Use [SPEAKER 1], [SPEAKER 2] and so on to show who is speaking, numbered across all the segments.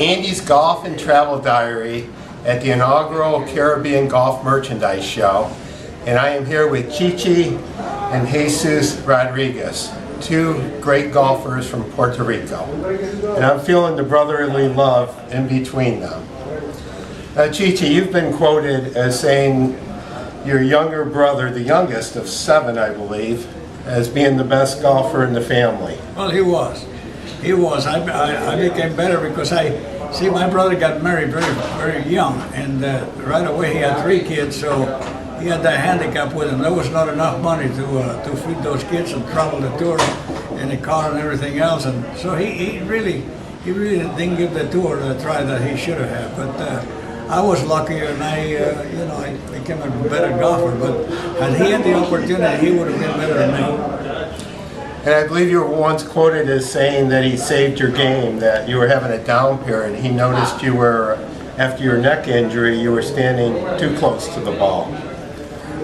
[SPEAKER 1] Andy's Golf and Travel Diary at the inaugural Caribbean Golf Merchandise Show, and I am here with Chichi and Jesus Rodriguez, two great golfers from Puerto Rico, and I'm feeling the brotherly love in between them. Chichi, you've been quoted as saying your younger brother, the youngest of 7, I believe, as being the best golfer in the family.
[SPEAKER 2] Well, he was. He was. I became better because my brother got married very young, and right away he had 3 kids, so he had that handicap with him. There was not enough money to feed those kids and travel the tour in the car and everything else, and so he really didn't give the tour the try that he should have. But I was lucky, and I became a better golfer. But had he had the opportunity, he would have been better than me.
[SPEAKER 1] And I believe you were once quoted as saying that he saved your game, that you were having a down period. He noticed you were, after your neck injury, you were standing too close to the ball.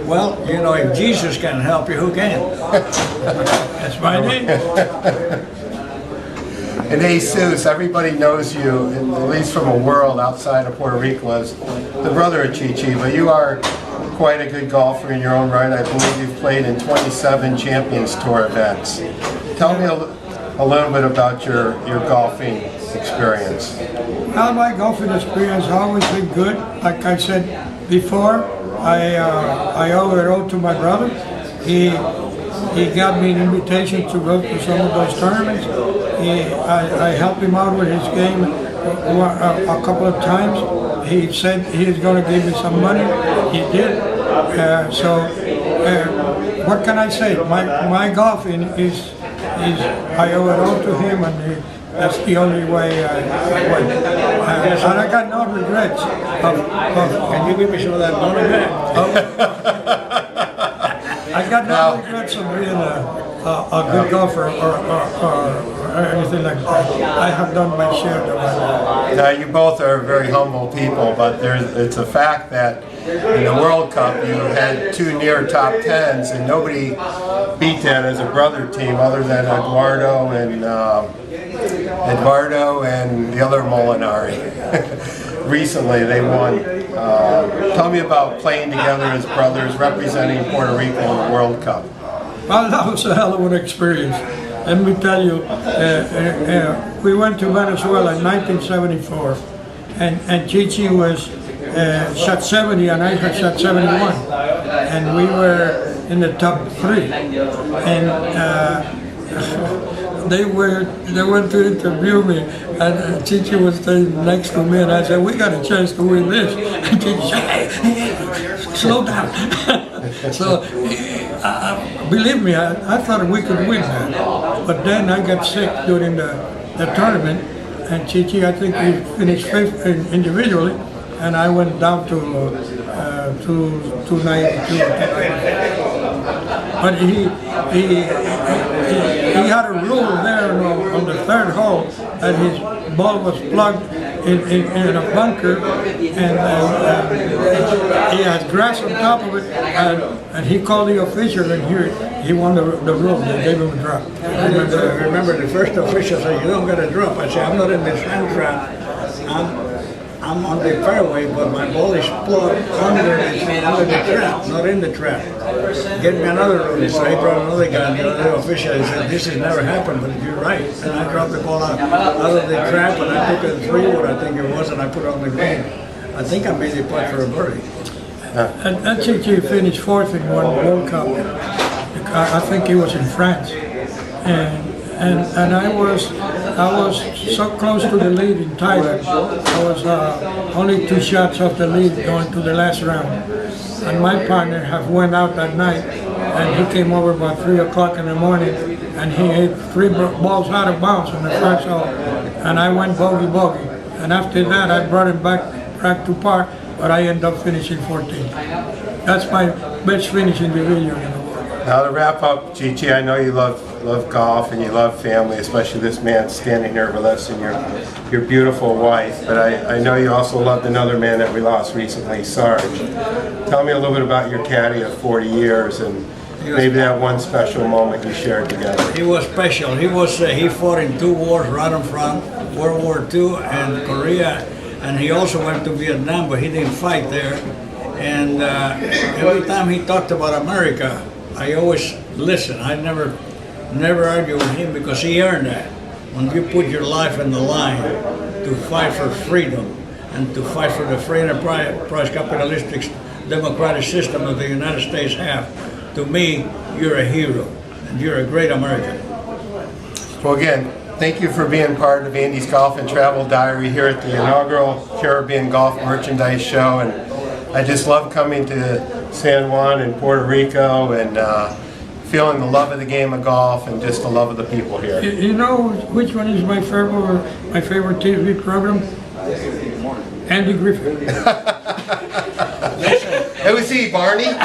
[SPEAKER 2] Well, if Jesus can help you, who can? That's my name.
[SPEAKER 1] And Jesus, everybody knows you, at least from a world outside of Puerto Rico, as the brother of Chichi, but you are quite a good golfer in your own right. I believe you've played in 27 Champions Tour events. Tell me a little bit about your golfing experience.
[SPEAKER 3] Well, my golfing experience has always been good. Like I said before, I owe it all to my brother. He got me an invitation to go to some of those tournaments. I helped him out with his game a couple of times. He said he was going to give me some money. He did. What can I say? My golfing is I owe it all to him, and that's the only way I went. And I got no regrets.
[SPEAKER 2] Can you give me some of that money back?
[SPEAKER 3] I got no regrets of being a good golfer or anything like that. I have done my share of that.
[SPEAKER 1] Now, you both are very humble people, but it's a fact that in the World Cup you had 2 near top 10s, and nobody beat that as a brother team other than Eduardo and the other Molinari. Recently they won. Tell me about playing together as brothers, representing Puerto Rico in the World Cup.
[SPEAKER 3] Well, that was a hell of an experience. Let me tell you, we went to Venezuela in 1974, and Chichi was shot 70 and I had shot 71, and we were in the top 3. And they went to interview me, and Chichi was standing next to me, and I said, "We got a chance to win this." And Chichi said, "Hey, slow down." So, believe me, I thought we could win that. But then I got sick during the tournament, and Chichi, I think we finished 5th individually, and I went down to 92. But he had a rule there on the 3rd hole that his ball was plugged in a bunker, and he had grass on top of it, and he called the official, and he won the rule. They gave him a drop.
[SPEAKER 2] I remember the first official said, "You don't get a drop." I said, "I'm not in the sand trap. I'm on the fairway, but my ball is plugged under the trap, not in the trap. Get me another rule." So he brought another guy, and the other official, he said, "This has never happened, but you're right." And I dropped the ball out of the trap, and I took a 3-wood, I think it was, and I put it on the green. I think I made it putt for a birdie.
[SPEAKER 3] And Chichi finished 4th in one World Cup. I think he was in France, and I was so close to the lead in Thailand. I was only 2 shots off the lead going to the last round. And my partner have went out that night, and he came over about 3 o'clock in the morning, and he hit 3 balls out of bounds in the first hole, and I went bogey. And after that, I brought him back to par, but I ended up finishing 14th. That's my best finish individual in the world.
[SPEAKER 1] Now to wrap up, Chichi, I know you love golf and you love family, especially this man standing here with us and your beautiful wife. But I know you also loved another man that we lost recently, Sarge. Tell me a little bit about your caddy of 40 years and maybe that one special moment you shared together.
[SPEAKER 2] He was special. He fought in 2 wars right in front. World War II and Korea, and he also went to Vietnam, but he didn't fight there. And every time he talked about America, I always listened. I never argued with him because he earned that. When you put your life in the line to fight for freedom and to fight for the free enterprise capitalistic democratic system that the United States have, to me, you're a hero and you're a great American.
[SPEAKER 1] Well, again, thank you for being part of Andy's Golf and Travel Diary here at the inaugural Caribbean Golf Merchandise Show. And I just love coming to San Juan and Puerto Rico and feeling the love of the game of golf and just the love of the people here.
[SPEAKER 3] You know which one is my favorite TV program? Andy Griffith.
[SPEAKER 1] It was he, Barney.
[SPEAKER 2] Listen,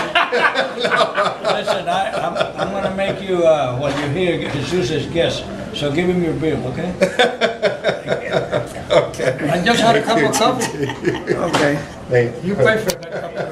[SPEAKER 2] I'm going to make you, when you hear Jesus' guest, so give him your bill, okay?
[SPEAKER 1] Okay.
[SPEAKER 3] I just had a cup of coffee.
[SPEAKER 1] Okay. Thank you.
[SPEAKER 3] You pay for that cup of coffee.